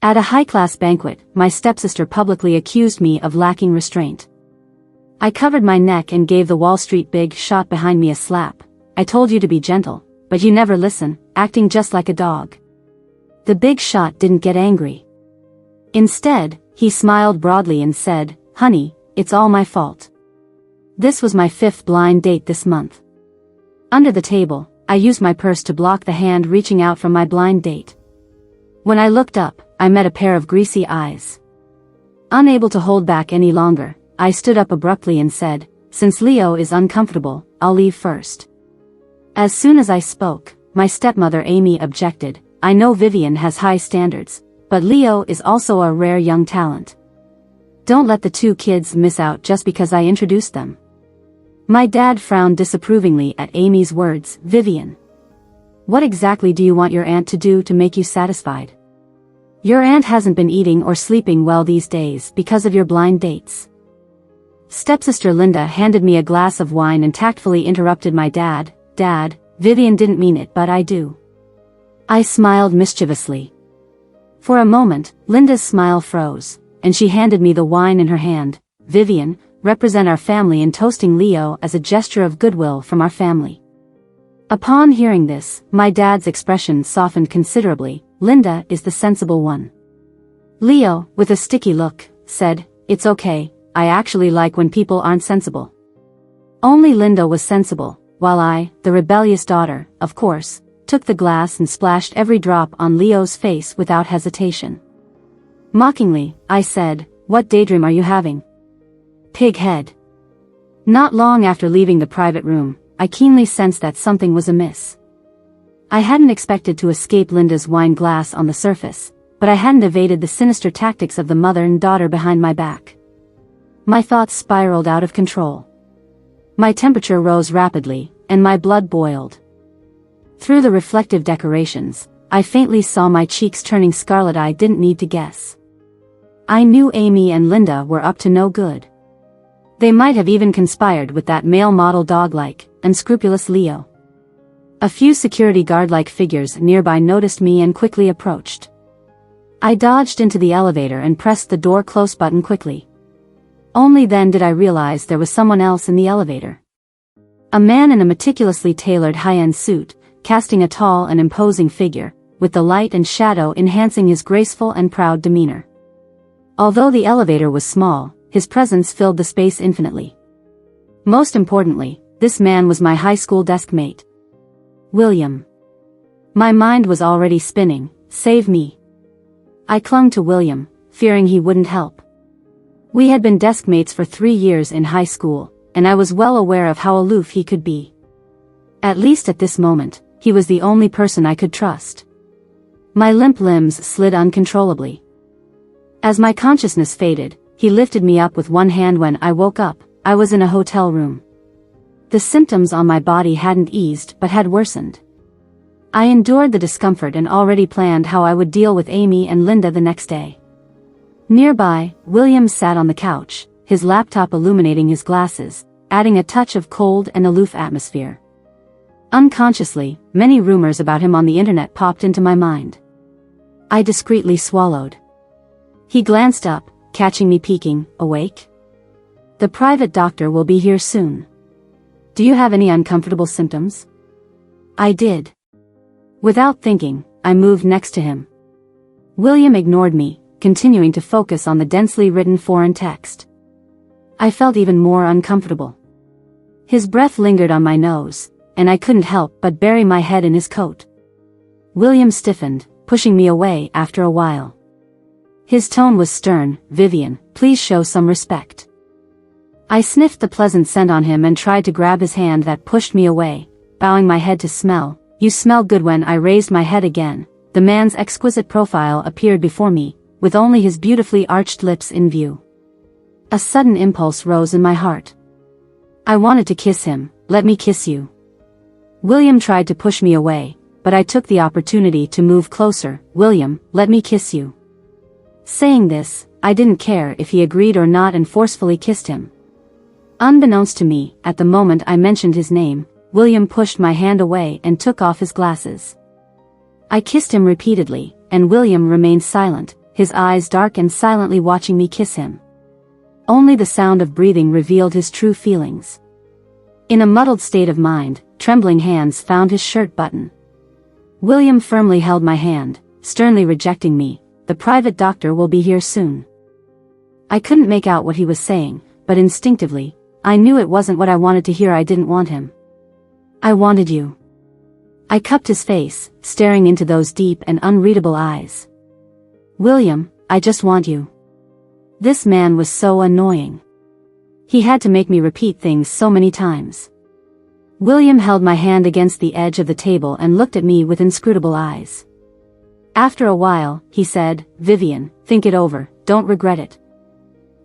At a high-class banquet, my stepsister publicly accused me of lacking restraint. I covered my neck and gave the Wall Street big shot behind me a slap. I told you to be gentle, but you never listen, acting just like a dog. The big shot didn't get angry. Instead, he smiled broadly and said, "Honey, it's all my fault." This was my 5th blind date this month. Under the table, I used my purse to block the hand reaching out from my blind date. When I looked up, I met a pair of greasy eyes. Unable to hold back any longer, I stood up abruptly and said, "Since Leo is uncomfortable, I'll leave first." As soon as I spoke, my stepmother Amy objected. "I know Vivian has high standards, but Leo is also a rare young talent. Don't let the 2 kids miss out just because I introduced them." My dad frowned disapprovingly at Amy's words. "Vivian, what exactly do you want your aunt to do to make you satisfied? Your aunt hasn't been eating or sleeping well these days because of your blind dates." Stepsister Linda handed me a glass of wine and tactfully interrupted my dad. "Dad, Vivian didn't mean it, but I do." I smiled mischievously. For a moment, Linda's smile froze, and she handed me the wine in her hand. "Vivian, represent our family in toasting Leo as a gesture of goodwill from our family." Upon hearing this, my dad's expression softened considerably. "Linda is the sensible one." Leo, with a sticky look, said, "It's okay, I actually like when people aren't sensible." Only Linda was sensible, while I, the rebellious daughter, of course, took the glass and splashed every drop on Leo's face without hesitation. Mockingly, I said, "What daydream are you having? Pig head." Not long after leaving the private room, I keenly sensed that something was amiss. I hadn't expected to escape Linda's wine glass on the surface, but I hadn't evaded the sinister tactics of the mother and daughter behind my back. My thoughts spiraled out of control. My temperature rose rapidly, and my blood boiled. Through the reflective decorations, I faintly saw my cheeks turning scarlet. I didn't need to guess. I knew Amy and Linda were up to no good. They might have even conspired with that male model dog-like, unscrupulous Leo. A few security guard-like figures nearby noticed me and quickly approached. I dodged into the elevator and pressed the door close button quickly. Only then did I realize there was someone else in the elevator. A man in a meticulously tailored high-end suit, casting a tall and imposing figure, with the light and shadow enhancing his graceful and proud demeanor. Although the elevator was small, his presence filled the space infinitely. Most importantly, this man was my high school desk mate. William. My mind was already spinning. Save me. I clung to William, fearing he wouldn't help. We had been desk mates for 3 years in high school, and I was well aware of how aloof he could be. At least at this moment, he was the only person I could trust. My limp limbs slid uncontrollably. As my consciousness faded, he lifted me up with one hand. When I woke up, I was in a hotel room. The symptoms on my body hadn't eased but had worsened. I endured the discomfort and already planned how I would deal with Amy and Linda the next day. Nearby, William sat on the couch, his laptop illuminating his glasses, adding a touch of cold and aloof atmosphere. Unconsciously, many rumors about him on the internet popped into my mind. I discreetly swallowed. He glanced up, catching me peeking. "Awake? The private doctor will be here soon. Do you have any uncomfortable symptoms?" I did. Without thinking, I moved next to him. William ignored me, continuing to focus on the densely written foreign text. I felt even more uncomfortable. His breath lingered on my nose, and I couldn't help but bury my head in his coat. William stiffened, pushing me away after a while. His tone was stern. "Vivian, please show some respect." I sniffed the pleasant scent on him and tried to grab his hand that pushed me away, bowing my head to smell. "You smell good." When I raised my head again, the man's exquisite profile appeared before me, with only his beautifully arched lips in view. A sudden impulse rose in my heart. I wanted to kiss him. "Let me kiss you." William tried to push me away, but I took the opportunity to move closer. "William, let me kiss you." Saying this, I didn't care if he agreed or not and forcefully kissed him. Unbeknownst to me, at the moment I mentioned his name, William pushed my hand away and took off his glasses. I kissed him repeatedly, and William remained silent, his eyes dark and silently watching me kiss him. Only the sound of breathing revealed his true feelings. In a muddled state of mind, trembling hands found his shirt button. William firmly held my hand, sternly rejecting me. "The private doctor will be here soon." I couldn't make out what he was saying, but instinctively, I knew it wasn't what I wanted to hear. I didn't want him. "I wanted you." I cupped his face, staring into those deep and unreadable eyes. "William, I just want you." This man was so annoying. He had to make me repeat things so many times. William held my hand against the edge of the table and looked at me with inscrutable eyes. After a while, he said, "Vivian, think it over, don't regret it."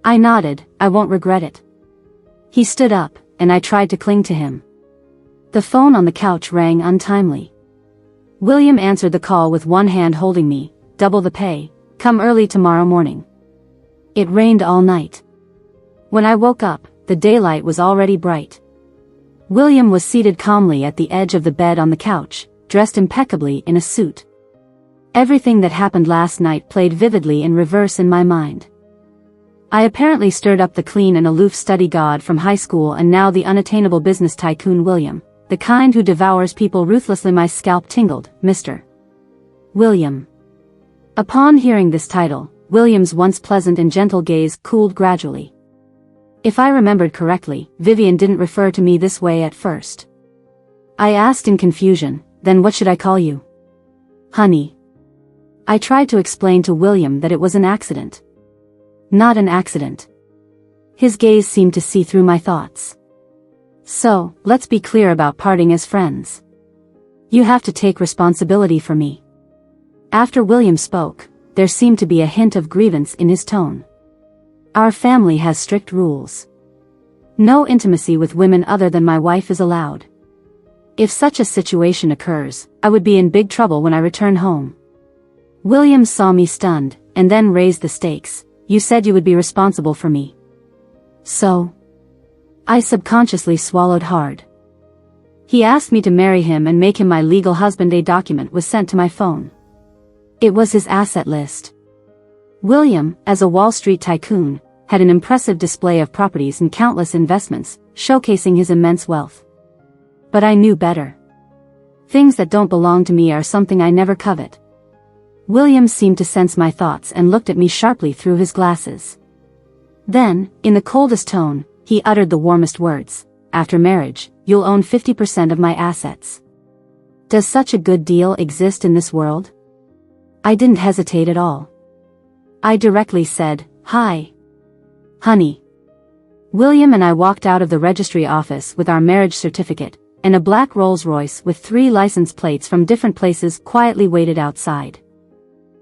I nodded, "I won't regret it." He stood up, and I tried to cling to him. The phone on the couch rang untimely. William answered the call with one hand holding me. "Double the pay, come early tomorrow morning." It rained all night. When I woke up, the daylight was already bright. William was seated calmly at the edge of the bed on the couch, dressed impeccably in a suit. Everything that happened last night played vividly in reverse in my mind. I apparently stirred up the clean and aloof study god from high school and now the unattainable business tycoon William, the kind who devours people ruthlessly. My scalp tingled. Mr. William. Upon hearing this title, William's once pleasant and gentle gaze cooled gradually. If I remembered correctly, Vivian didn't refer to me this way at first. I asked in confusion, "Then what should I call you?" "Honey." I tried to explain to William that it was an accident. Not an accident. His gaze seemed to see through my thoughts. "So, let's be clear about parting as friends. You have to take responsibility for me." After William spoke, there seemed to be a hint of grievance in his tone. "Our family has strict rules. No intimacy with women other than my wife is allowed. If such a situation occurs, I would be in big trouble when I return home." William saw me stunned, and then raised the stakes. "You said you would be responsible for me. So?" I subconsciously swallowed hard. He asked me to marry him and make him my legal husband. A document was sent to my phone. It was his asset list. William, as a Wall Street tycoon, had an impressive display of properties and countless investments, showcasing his immense wealth. But I knew better. Things that don't belong to me are something I never covet. William seemed to sense my thoughts and looked at me sharply through his glasses. Then, in the coldest tone, he uttered the warmest words. "After marriage, you'll own 50% of my assets. Does such a good deal exist in this world?" I didn't hesitate at all. I directly said, "Hi, honey." William and I walked out of the registry office with our marriage certificate, and a black Rolls-Royce with 3 license plates from different places quietly waited outside.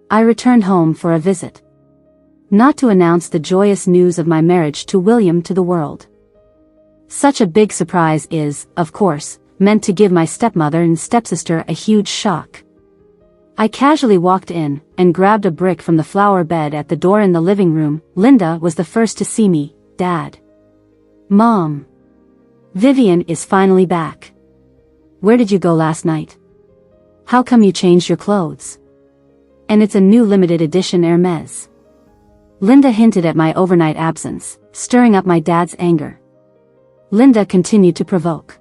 I returned home for a visit. Not to announce the joyous news of my marriage to William to the world. Such a big surprise is, of course, meant to give my stepmother and stepsister a huge shock. I casually walked in, and grabbed a brick from the flower bed at the door in the living room. Linda was the first to see me. "Dad. Mom. Vivian is finally back. Where did you go last night? How come you changed your clothes? And it's a new limited edition Hermes." Linda hinted at my overnight absence, stirring up my dad's anger. Linda continued to provoke.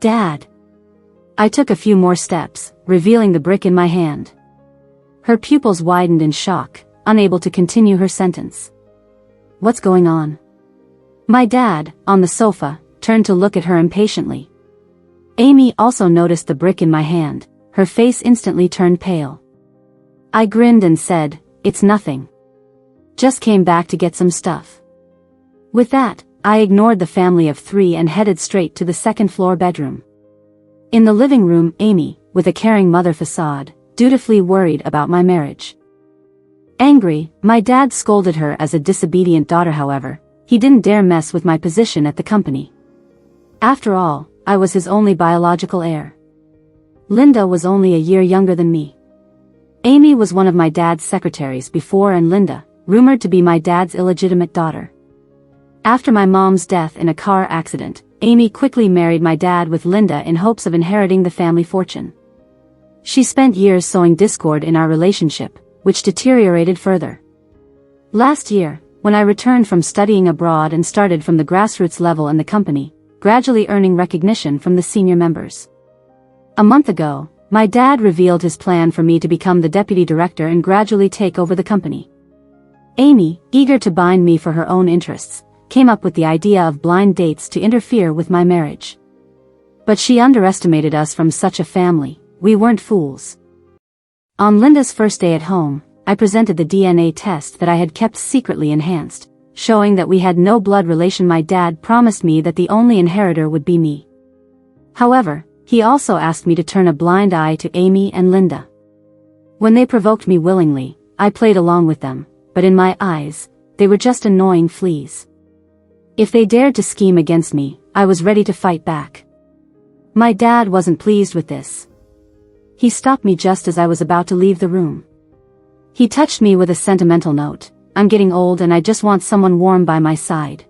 "Dad." I took a few more steps, revealing the brick in my hand. Her pupils widened in shock, unable to continue her sentence. "What's going on?" My dad, on the sofa, turned to look at her impatiently. Amy also noticed the brick in my hand. Her face instantly turned pale. I grinned and said, "It's nothing. Just came back to get some stuff." With that, I ignored the family of 3 and headed straight to the second-floor bedroom. In the living room, Amy, with a caring mother facade, dutifully worried about my marriage. Angry, my dad scolded her as a disobedient daughter. However, he didn't dare mess with my position at the company. After all, I was his only biological heir. Linda was only a year younger than me. Amy was one of my dad's secretaries before, and Linda, rumored to be my dad's illegitimate daughter. After my mom's death in a car accident, Amy quickly married my dad with Linda in hopes of inheriting the family fortune. She spent years sowing discord in our relationship, which deteriorated further. Last year, when I returned from studying abroad and started from the grassroots level in the company, gradually earning recognition from the senior members. A month ago, my dad revealed his plan for me to become the deputy director and gradually take over the company. Amy, eager to bind me for her own interests, came up with the idea of blind dates to interfere with my marriage. But she underestimated us from such a family. We weren't fools. On Linda's first day at home, I presented the DNA test that I had kept secretly enhanced, showing that we had no blood relation. My dad promised me that the only inheritor would be me. However, he also asked me to turn a blind eye to Amy and Linda. When they provoked me willingly, I played along with them, but in my eyes, they were just annoying fleas. If they dared to scheme against me, I was ready to fight back. My dad wasn't pleased with this. He stopped me just as I was about to leave the room. He touched me with a sentimental note. I'm getting old and I just want someone warm by my side.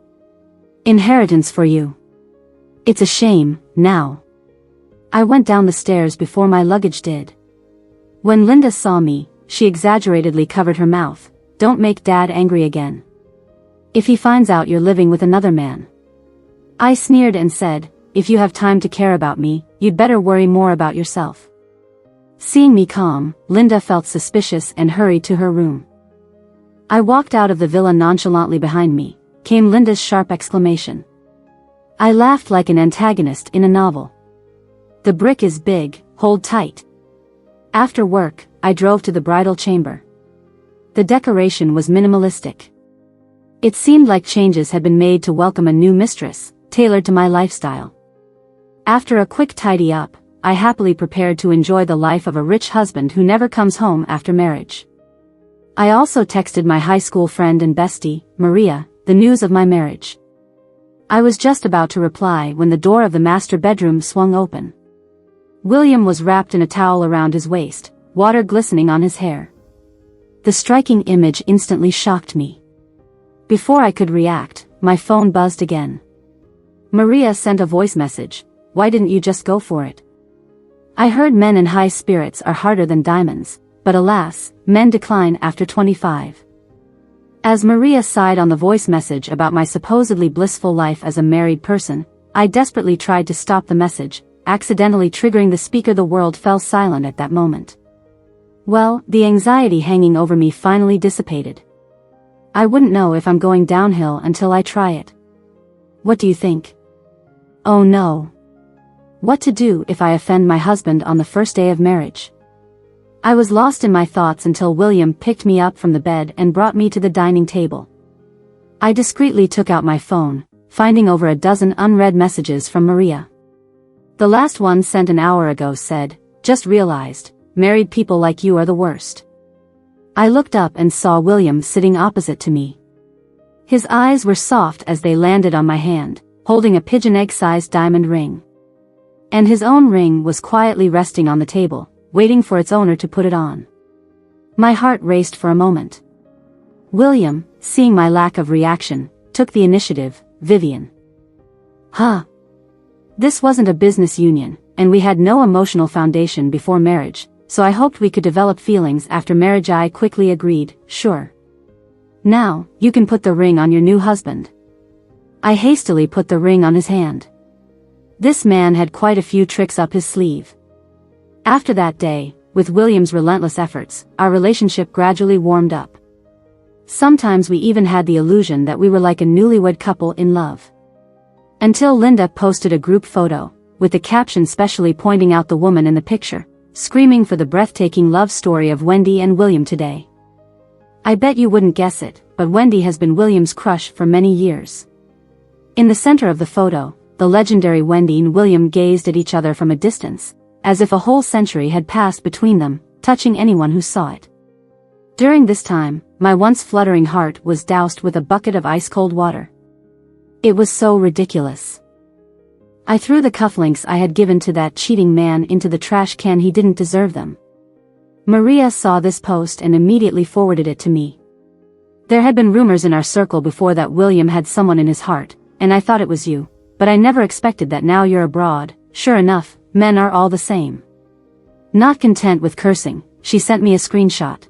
Inheritance for you. It's a shame, now. I went down the stairs before my luggage did. When Linda saw me, she exaggeratedly covered her mouth. Don't make Dad angry again. If he finds out you're living with another man. I sneered and said, if you have time to care about me, you'd better worry more about yourself. Seeing me calm, Linda felt suspicious and hurried to her room. I walked out of the villa nonchalantly. Behind me came Linda's sharp exclamation. I laughed like an antagonist in a novel. The brick is big, hold tight. After work, I drove to the bridal chamber. The decoration was minimalistic. It seemed like changes had been made to welcome a new mistress, tailored to my lifestyle. After a quick tidy up, I happily prepared to enjoy the life of a rich husband who never comes home after marriage. I also texted my high school friend and bestie, Maria, the news of my marriage. I was just about to reply when the door of the master bedroom swung open. William was wrapped in a towel around his waist, water glistening on his hair. The striking image instantly shocked me. Before I could react, my phone buzzed again. Maria sent a voice message. Why didn't you just go for it? I heard men in high spirits are harder than diamonds, but alas, men decline after 25. As Maria sighed on the voice message about my supposedly blissful life as a married person, I desperately tried to stop the message, accidentally triggering the speaker. The world fell silent at that moment. Well, the anxiety hanging over me finally dissipated. I wouldn't know if I'm going downhill until I try it. What do you think? Oh no. What to do if I offend my husband on the first day of marriage? I was lost in my thoughts until William picked me up from the bed and brought me to the dining table. I discreetly took out my phone, finding over a dozen unread messages from Maria. The last one, sent an hour ago, said, just realized, married people like you are the worst. I looked up and saw William sitting opposite to me. His eyes were soft as they landed on my hand, holding a pigeon egg-sized diamond ring. And his own ring was quietly resting on the table, waiting for its owner to put it on. My heart raced for a moment. William, seeing my lack of reaction, took the initiative. Vivian. Huh. This wasn't a business union, and we had no emotional foundation before marriage, so I hoped we could develop feelings after marriage. I quickly agreed, sure. Now, you can put the ring on your new husband. I hastily put the ring on his hand. This man had quite a few tricks up his sleeve. After that day, with William's relentless efforts, our relationship gradually warmed up. Sometimes we even had the illusion that we were like a newlywed couple in love. Until Linda posted a group photo, with the caption specially pointing out the woman in the picture, screaming for the breathtaking love story of Wendy and William today. I bet you wouldn't guess it, but Wendy has been William's crush for many years. In the center of the photo, the legendary Wendy and William gazed at each other from a distance, as if a whole century had passed between them, touching anyone who saw it. During this time, my once fluttering heart was doused with a bucket of ice-cold water. It was so ridiculous. I threw the cufflinks I had given to that cheating man into the trash can. He didn't deserve them. Maria saw this post and immediately forwarded it to me. There had been rumors in our circle before that William had someone in his heart, and I thought it was you, but I never expected that. Now you're abroad. Sure enough, men are all the same. Not content with cursing, she sent me a screenshot.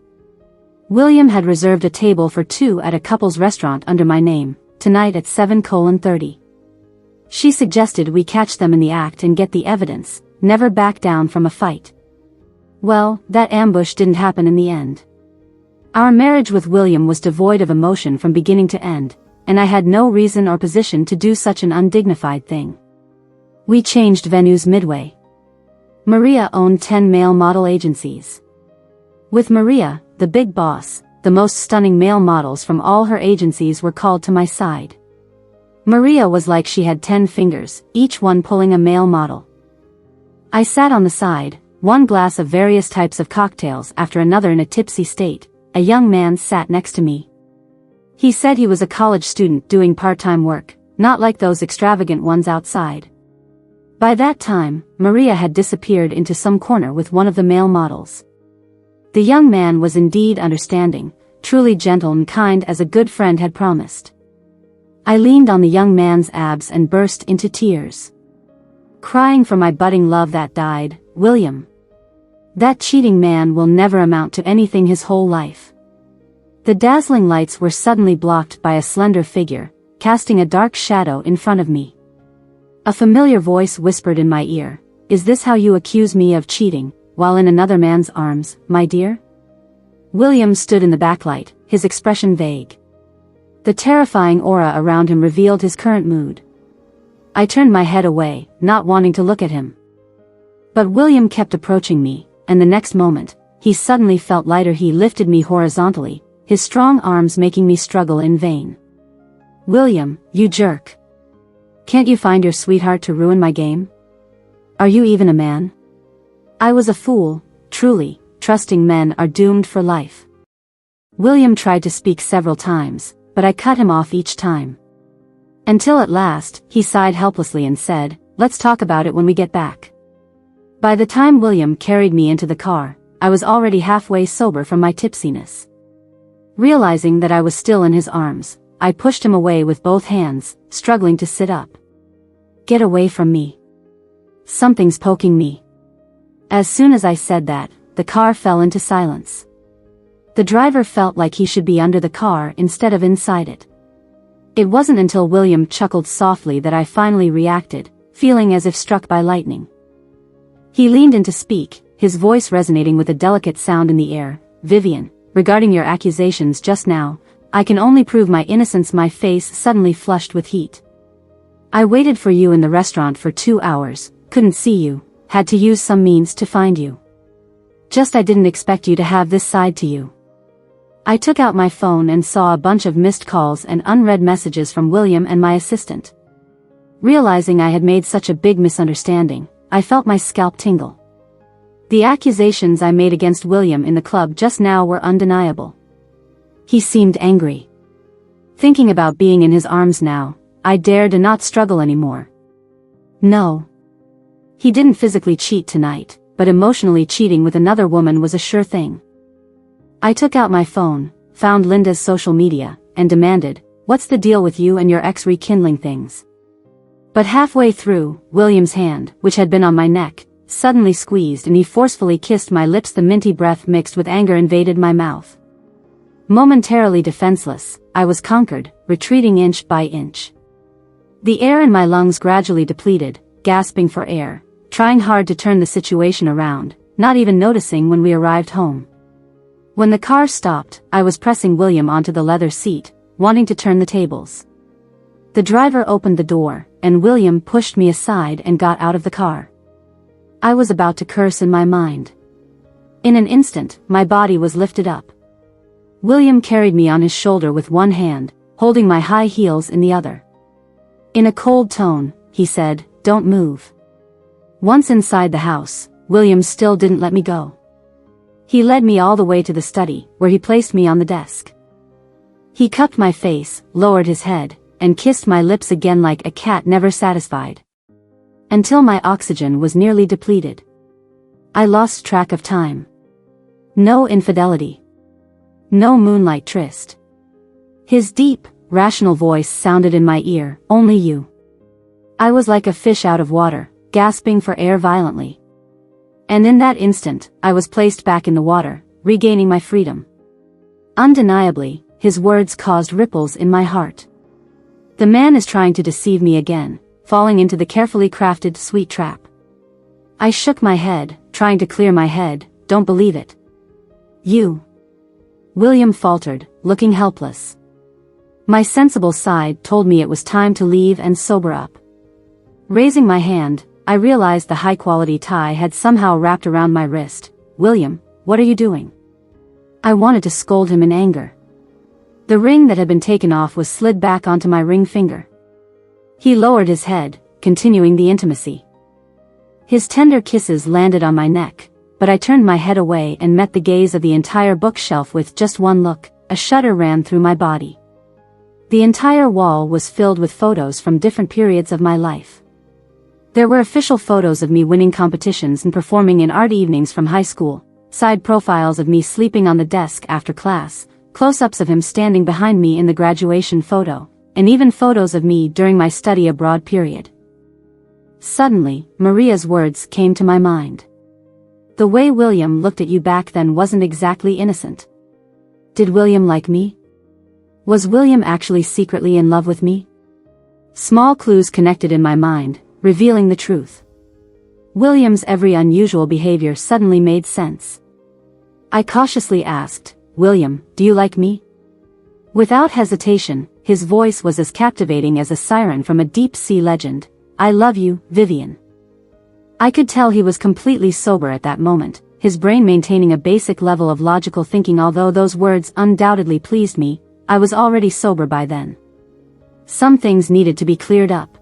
William had reserved a table for two at a couple's restaurant under my name, tonight at 7:30. She suggested we catch them in the act and get the evidence, never back down from a fight. Well, that ambush didn't happen in the end. Our marriage with William was devoid of emotion from beginning to end, and I had no reason or position to do such an undignified thing. We changed venues midway. Maria owned 10 male model agencies. With Maria, the big boss, the most stunning male models from all her agencies were called to my side. Maria was like she had 10 fingers, each one pulling a male model. I sat on the side, one glass of various types of cocktails after another in a tipsy state. A young man sat next to me. He said he was a college student doing part-time work, not like those extravagant ones outside. By that time, Maria had disappeared into some corner with one of the male models. The young man was indeed understanding, truly gentle and kind as a good friend had promised. I leaned on the young man's abs and burst into tears. Crying for my budding love that died, William. That cheating man will never amount to anything his whole life. The dazzling lights were suddenly blocked by a slender figure, casting a dark shadow in front of me. A familiar voice whispered in my ear, "Is this how you accuse me of cheating, while in another man's arms, my dear?" William stood in the backlight, his expression vague. The terrifying aura around him revealed his current mood. I turned my head away, not wanting to look at him. But William kept approaching me, and the next moment, he suddenly felt lighter. He lifted me horizontally, his strong arms making me struggle in vain. "William, you jerk. Can't you find your sweetheart to ruin my game? Are you even a man?" I was a fool, truly, trusting men are doomed for life. William tried to speak several times, but I cut him off each time. Until at last, he sighed helplessly and said, "Let's talk about it when we get back." By the time William carried me into the car, I was already halfway sober from my tipsiness. Realizing that I was still in his arms, I pushed him away with both hands, struggling to sit up. "Get away from me. Something's poking me." As soon as I said that, the car fell into silence. The driver felt like he should be under the car instead of inside it. It wasn't until William chuckled softly that I finally reacted, feeling as if struck by lightning. He leaned in to speak, his voice resonating with a delicate sound in the air. "Vivian, regarding your accusations just now, I can only prove my innocence." My face suddenly flushed with heat. "I waited for you in the restaurant for 2 hours, couldn't see you, had to use some means to find you. Just I didn't expect you to have this side to you." I took out my phone and saw a bunch of missed calls and unread messages from William and my assistant. Realizing I had made such a big misunderstanding, I felt my scalp tingle. The accusations I made against William in the club just now were undeniable. He seemed angry. Thinking about being in his arms now, I dared to not struggle anymore. No. He didn't physically cheat tonight, but emotionally cheating with another woman was a sure thing. I took out my phone, found Linda's social media, and demanded, "What's the deal with you and your ex rekindling things?" But halfway through, William's hand, which had been on my neck, suddenly squeezed and he forcefully kissed my lips. The minty breath mixed with anger invaded my mouth. Momentarily defenseless, I was conquered, retreating inch by inch. The air in my lungs gradually depleted, gasping for air, trying hard to turn the situation around, not even noticing when we arrived home. When the car stopped, I was pressing William onto the leather seat, wanting to turn the tables. The driver opened the door, and William pushed me aside and got out of the car. I was about to curse in my mind. In an instant, my body was lifted up. William carried me on his shoulder with one hand, holding my high heels in the other. In a cold tone, he said, "Don't move." Once inside the house, William still didn't let me go. He led me all the way to the study, where he placed me on the desk. He cupped my face, lowered his head, and kissed my lips again like a cat never satisfied. Until my oxygen was nearly depleted. I lost track of time. No infidelity. No moonlight tryst. His deep, rational voice sounded in my ear, "Only you." I was like a fish out of water, gasping for air violently. And in that instant, I was placed back in the water, regaining my freedom. Undeniably, his words caused ripples in my heart. The man is trying to deceive me again, falling into the carefully crafted sweet trap. I shook my head, trying to clear my head. Don't believe it. You. William faltered, looking helpless. My sensible side told me it was time to leave and sober up. Raising my hand, I realized the high-quality tie had somehow wrapped around my wrist. William, what are you doing? I wanted to scold him in anger. The ring that had been taken off was slid back onto my ring finger. He lowered his head, continuing the intimacy. His tender kisses landed on my neck, but I turned my head away and met the gaze of the entire bookshelf with just one look. A shudder ran through my body. The entire wall was filled with photos from different periods of my life. There were official photos of me winning competitions and performing in art evenings from high school, side profiles of me sleeping on the desk after class, close-ups of him standing behind me in the graduation photo, and even photos of me during my study abroad period. Suddenly, Maria's words came to my mind. The way William looked at you back then wasn't exactly innocent. Did William like me? Was William actually secretly in love with me? Small clues connected in my mind, revealing the truth. William's every unusual behavior suddenly made sense. I cautiously asked, William, do you like me? Without hesitation, his voice was as captivating as a siren from a deep-sea legend. I love you, Vivian. I could tell he was completely sober at that moment, his brain maintaining a basic level of logical thinking. Although those words undoubtedly pleased me, I was already sober by then. Some things needed to be cleared up.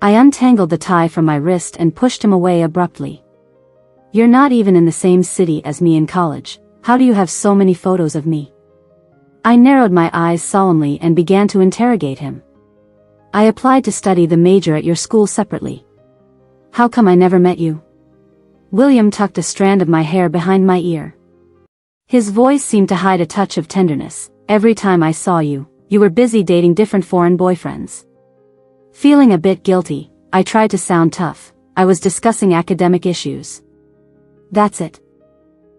I untangled the tie from my wrist and pushed him away abruptly. You're not even in the same city as me in college. How do you have so many photos of me? I narrowed my eyes solemnly and began to interrogate him. I applied to study the major at your school separately. How come I never met you? William tucked a strand of my hair behind my ear. His voice seemed to hide a touch of tenderness. Every time I saw you, you were busy dating different foreign boyfriends. Feeling a bit guilty, I tried to sound tough. I was discussing academic issues. That's it.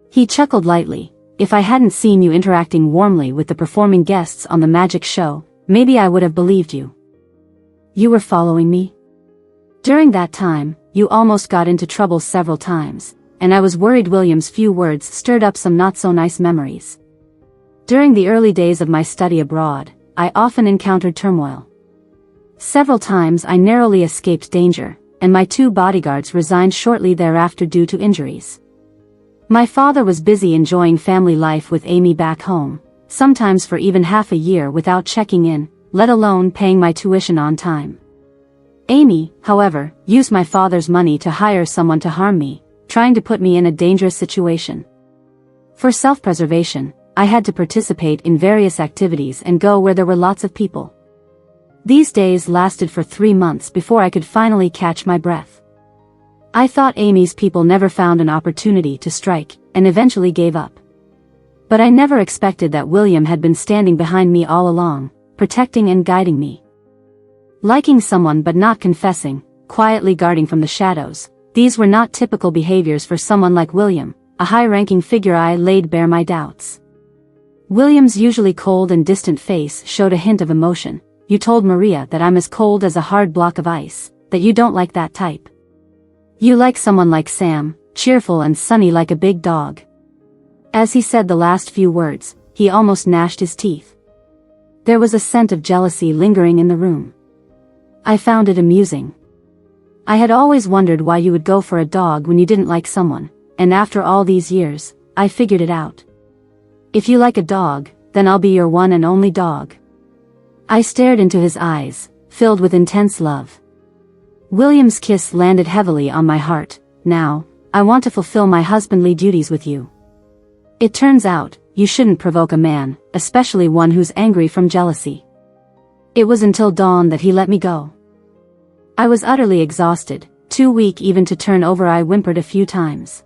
He chuckled lightly. If I hadn't seen you interacting warmly with the performing guests on the magic show, maybe I would have believed you. You were following me? During that time, you almost got into trouble several times, and I was worried. William's few words stirred up some not-so-nice memories. During the early days of my study abroad, I often encountered turmoil. Several times I narrowly escaped danger, and my 2 bodyguards resigned shortly thereafter due to injuries. My father was busy enjoying family life with Amy back home, sometimes for even half a year without checking in, let alone paying my tuition on time. Amy, however, used my father's money to hire someone to harm me, trying to put me in a dangerous situation. For self-preservation, I had to participate in various activities and go where there were lots of people. These days lasted for 3 months before I could finally catch my breath. I thought Amy's people never found an opportunity to strike, and eventually gave up. But I never expected that William had been standing behind me all along, protecting and guiding me. Liking someone but not confessing, quietly guarding from the shadows, these were not typical behaviors for someone like William, a high-ranking figure. I laid bare my doubts. William's usually cold and distant face showed a hint of emotion. You told Maria that I'm as cold as a hard block of ice, that you don't like that type. You like someone like Sam, cheerful and sunny like a big dog. As he said the last few words, he almost gnashed his teeth. There was a scent of jealousy lingering in the room. I found it amusing. I had always wondered why you would go for a dog when you didn't like someone, and after all these years, I figured it out. If you like a dog, then I'll be your one and only dog. I stared into his eyes, filled with intense love. William's kiss landed heavily on my heart. Now, I want to fulfill my husbandly duties with you. It turns out, you shouldn't provoke a man, especially one who's angry from jealousy. It was until dawn that he let me go. I was utterly exhausted, too weak even to turn over. I whimpered a few times.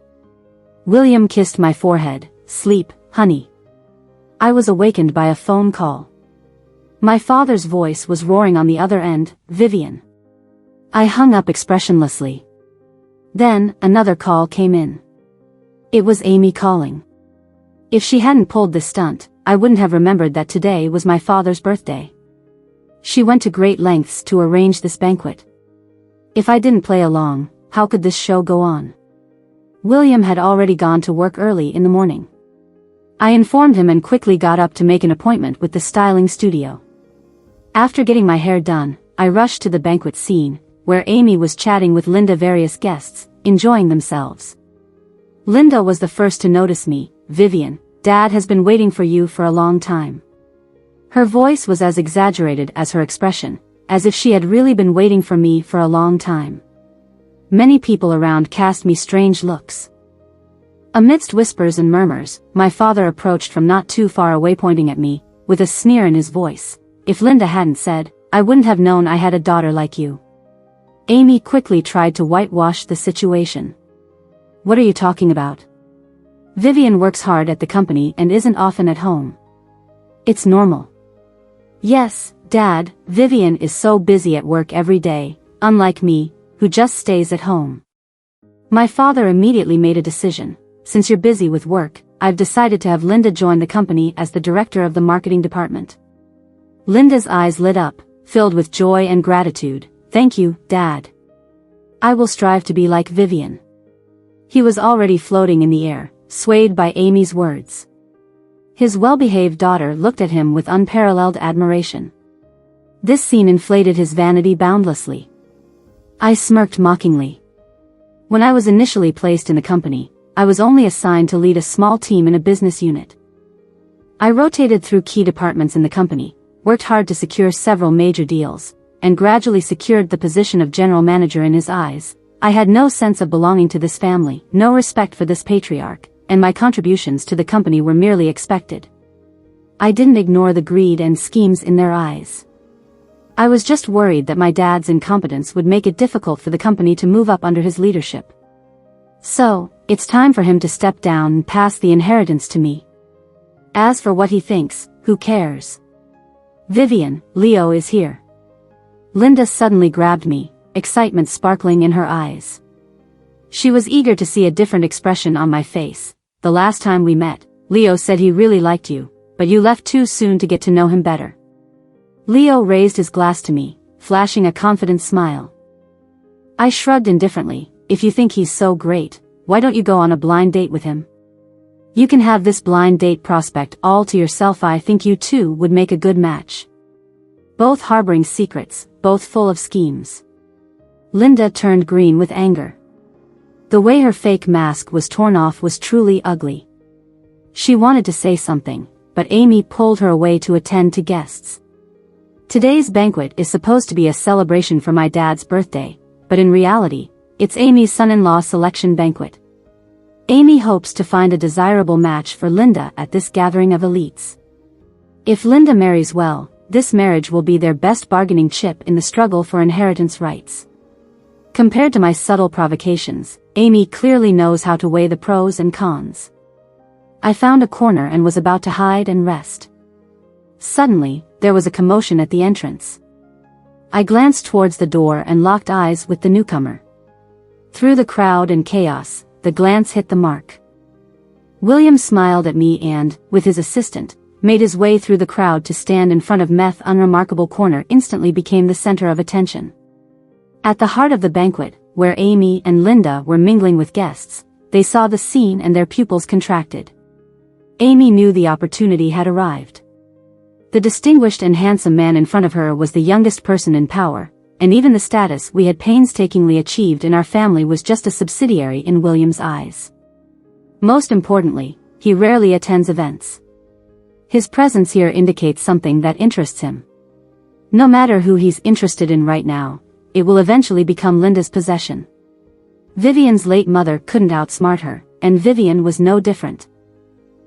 William kissed my forehead. Sleep, honey. I was awakened by a phone call. My father's voice was roaring on the other end. Vivian. I hung up expressionlessly. Then, another call came in. It was Amy calling. If she hadn't pulled this stunt, I wouldn't have remembered that today was my father's birthday. She went to great lengths to arrange this banquet. If I didn't play along, how could this show go on? William had already gone to work early in the morning. I informed him and quickly got up to make an appointment with the styling studio. After getting my hair done, I rushed to the banquet scene, where Amy was chatting with various guests, enjoying themselves. Linda was the first to notice me. "Vivian, Dad has been waiting for you for a long time." Her voice was as exaggerated as her expression, as if she had really been waiting for me for a long time. Many people around cast me strange looks. Amidst whispers and murmurs, my father approached from not too far away, pointing at me, with a sneer in his voice. "If Linda hadn't said, I wouldn't have known I had a daughter like you." Amy quickly tried to whitewash the situation. "What are you talking about? Vivian works hard at the company and isn't often at home. It's normal." "Yes, Dad, Vivian is so busy at work every day, unlike me, who just stays at home." My father immediately made a decision. "Since you're busy with work, I've decided to have Linda join the company as the director of the marketing department." Linda's eyes lit up, filled with joy and gratitude. "Thank you, Dad. I will strive to be like Vivian." He was already floating in the air, swayed by Amy's words. His well-behaved daughter looked at him with unparalleled admiration. This scene inflated his vanity boundlessly. I smirked mockingly. When I was initially placed in the company, I was only assigned to lead a small team in a business unit. I rotated through key departments in the company, worked hard to secure several major deals, and gradually secured the position of general manager in his eyes. I had no sense of belonging to this family, no respect for this patriarch, and my contributions to the company were merely expected. I didn't ignore the greed and schemes in their eyes. I was just worried that my dad's incompetence would make it difficult for the company to move up under his leadership. So, it's time for him to step down and pass the inheritance to me. As for what he thinks, who cares? "Vivian, Leo is here." Linda suddenly grabbed me, excitement sparkling in her eyes. She was eager to see a different expression on my face. "The last time we met, Leo said he really liked you, but you left too soon to get to know him better." Leo raised his glass to me, flashing a confident smile. I shrugged indifferently. "If you think he's so great, why don't you go on a blind date with him? You can have this blind date prospect all to yourself. I think you two would make a good match. Both harboring secrets, both full of schemes." Linda turned green with anger. The way her fake mask was torn off was truly ugly. She wanted to say something, but Amy pulled her away to attend to guests. Today's banquet is supposed to be a celebration for my dad's birthday, but in reality, it's Amy's son-in-law selection banquet. Amy hopes to find a desirable match for Linda at this gathering of elites. If Linda marries well, this marriage will be their best bargaining chip in the struggle for inheritance rights. Compared to my subtle provocations, Amy clearly knows how to weigh the pros and cons. I found a corner and was about to hide and rest. Suddenly, there was a commotion at the entrance. I glanced towards the door and locked eyes with the newcomer. Through the crowd and chaos, the glance hit the mark. William smiled at me and, with his assistant, made his way through the crowd to stand in front of Meth. Unremarkable corner instantly became the center of attention. At the heart of the banquet, where Amy and Linda were mingling with guests, they saw the scene and their pupils contracted. Amy knew the opportunity had arrived. The distinguished and handsome man in front of her was the youngest person in power, and even the status we had painstakingly achieved in our family was just a subsidiary in William's eyes. Most importantly, he rarely attends events. His presence here indicates something that interests him. No matter who he's interested in right now, it will eventually become Linda's possession. Vivian's late mother couldn't outsmart her, and Vivian was no different.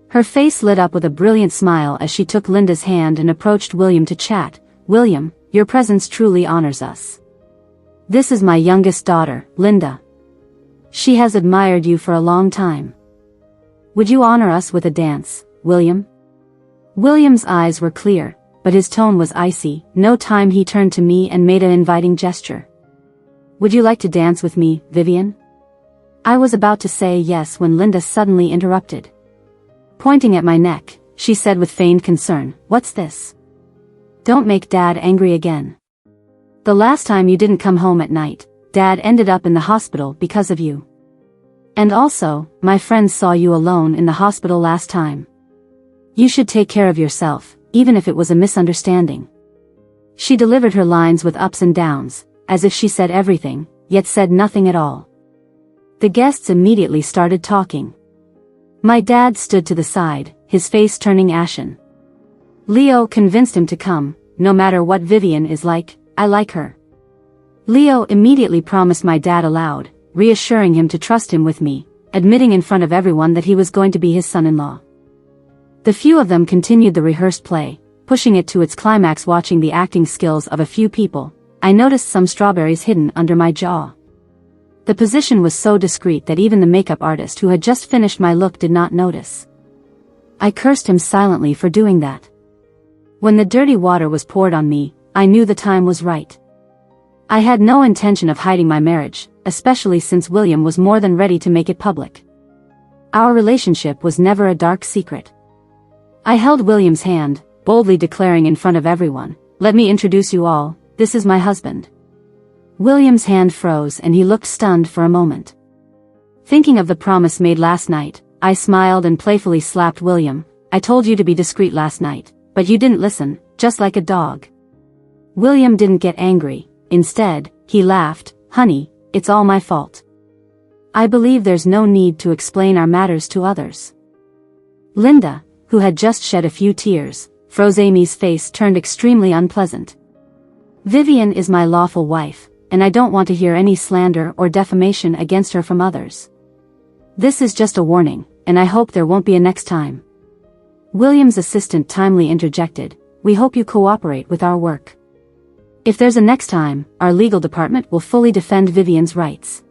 Her face lit up with a brilliant smile as she took Linda's hand and approached William to chat. "William, your presence truly honors us. This is my youngest daughter, Linda. She has admired you for a long time. Would you honor us with a dance, William?" William's eyes were clear, but his tone was icy. No time. He turned to me and made an inviting gesture. "Would you like to dance with me, Vivian?" I was about to say yes when Linda suddenly interrupted. Pointing at my neck, she said with feigned concern. What's this? Don't make Dad angry again. The last time you didn't come home at night, Dad ended up in the hospital because of you. And also, my friends saw you alone in the hospital last time. You should take care of yourself, even if it was a misunderstanding. She delivered her lines with ups and downs, as if she said everything, yet said nothing at all. The guests immediately started talking. My dad stood to the side, his face turning ashen. Leo convinced him to come. No matter what Vivian is like, I like her. Leo immediately promised my dad aloud, reassuring him to trust him with me, admitting in front of everyone that he was going to be his son-in-law. The few of them continued the rehearsed play, pushing it to its climax. Watching the acting skills of a few people, I noticed some strawberries hidden under my jaw. The position was so discreet that even the makeup artist who had just finished my look did not notice. I cursed him silently for doing that. When the dirty water was poured on me, I knew the time was right. I had no intention of hiding my marriage, especially since William was more than ready to make it public. Our relationship was never a dark secret. I held William's hand, boldly declaring in front of everyone, "Let me introduce you all, this is my husband." William's hand froze and he looked stunned for a moment. Thinking of the promise made last night, I smiled and playfully slapped William. "I told you to be discreet last night, but you didn't listen, just like a dog." William didn't get angry. Instead, he laughed. "Honey, it's all my fault. I believe there's no need to explain our matters to others." Linda, who had just shed a few tears, froze. Amy's face turned extremely unpleasant. "Vivian is my lawful wife, and I don't want to hear any slander or defamation against her from others. This is just a warning, and I hope there won't be a next time." William's assistant timely interjected, "We hope you cooperate with our work. If there's a next time, our legal department will fully defend Vivian's rights."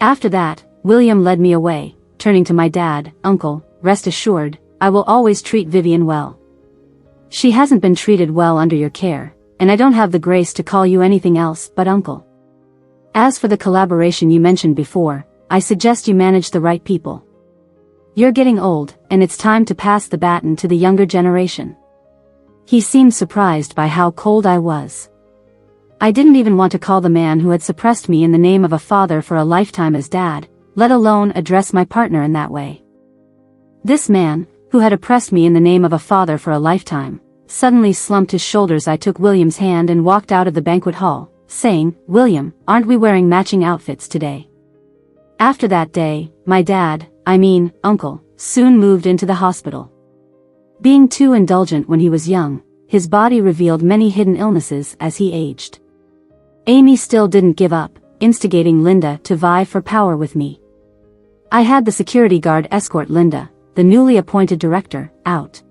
After that, William led me away, turning to my dad. "Uncle, rest assured, I will always treat Vivian well. She hasn't been treated well under your care, and I don't have the grace to call you anything else but uncle. As for the collaboration you mentioned before, I suggest you manage the right people. You're getting old, and it's time to pass the baton to the younger generation." He seemed surprised by how cold I was. I didn't even want to call the man who had suppressed me in the name of a father for a lifetime as dad, let alone address my partner in that way. This man, who had oppressed me in the name of a father for a lifetime, suddenly slumped his shoulders. I took William's hand and walked out of the banquet hall, saying, "William, aren't we wearing matching outfits today?" After that day, my uncle, soon moved into the hospital. Being too indulgent when he was young, his body revealed many hidden illnesses as he aged. Amy still didn't give up, instigating Linda to vie for power with me. I had the security guard escort Linda, the newly appointed director, out.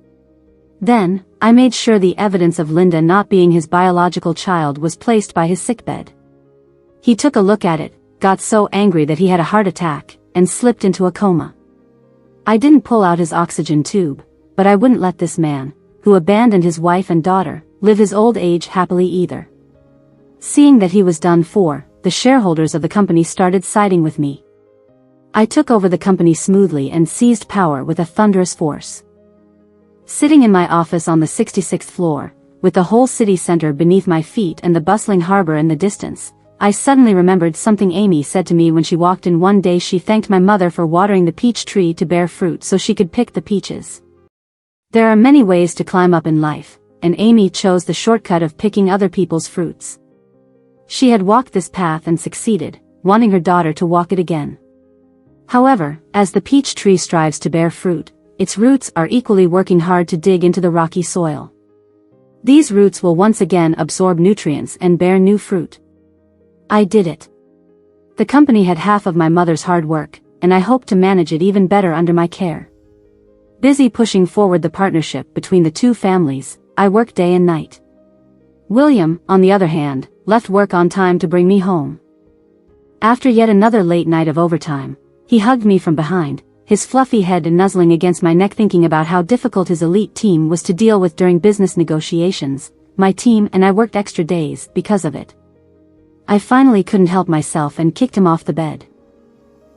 Then, I made sure the evidence of Linda not being his biological child was placed by his sickbed. He took a look at it, got so angry that he had a heart attack, and slipped into a coma. I didn't pull out his oxygen tube, but I wouldn't let this man, who abandoned his wife and daughter, live his old age happily either. Seeing that he was done for, the shareholders of the company started siding with me. I took over the company smoothly and seized power with a thunderous force. Sitting in my office on the 66th floor, with the whole city center beneath my feet and the bustling harbor in the distance, I suddenly remembered something Amy said to me when she walked in one day. She thanked my mother for watering the peach tree to bear fruit so she could pick the peaches. There are many ways to climb up in life, and Amy chose the shortcut of picking other people's fruits. She had walked this path and succeeded, wanting her daughter to walk it again. However, as the peach tree strives to bear fruit, its roots are equally working hard to dig into the rocky soil. These roots will once again absorb nutrients and bear new fruit. I did it. The company had half of my mother's hard work, and I hoped to manage it even better under my care. Busy pushing forward the partnership between the two families, I worked day and night. William, on the other hand, left work on time to bring me home. After yet another late night of overtime, he hugged me from behind, his fluffy head nuzzling against my neck, thinking about how difficult his elite team was to deal with during business negotiations. My team and I worked extra days because of it. I finally couldn't help myself and kicked him off the bed.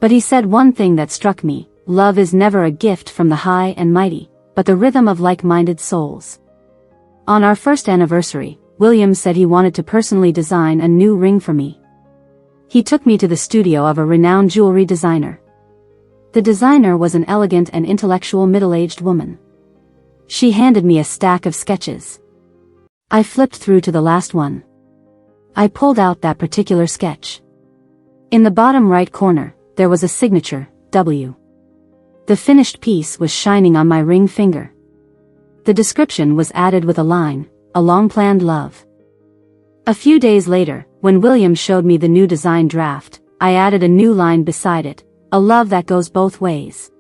But he said one thing that struck me: love is never a gift from the high and mighty, but the rhythm of like-minded souls. On our first anniversary, William said he wanted to personally design a new ring for me. He took me to the studio of a renowned jewelry designer. The designer was an elegant and intellectual middle-aged woman. She handed me a stack of sketches. I flipped through to the last one. I pulled out that particular sketch. In the bottom right corner, there was a signature, W. The finished piece was shining on my ring finger. The description was added with a line, "A long-planned love." A few days later, when William showed me the new design draft, I added a new line beside it, "A love that goes both ways."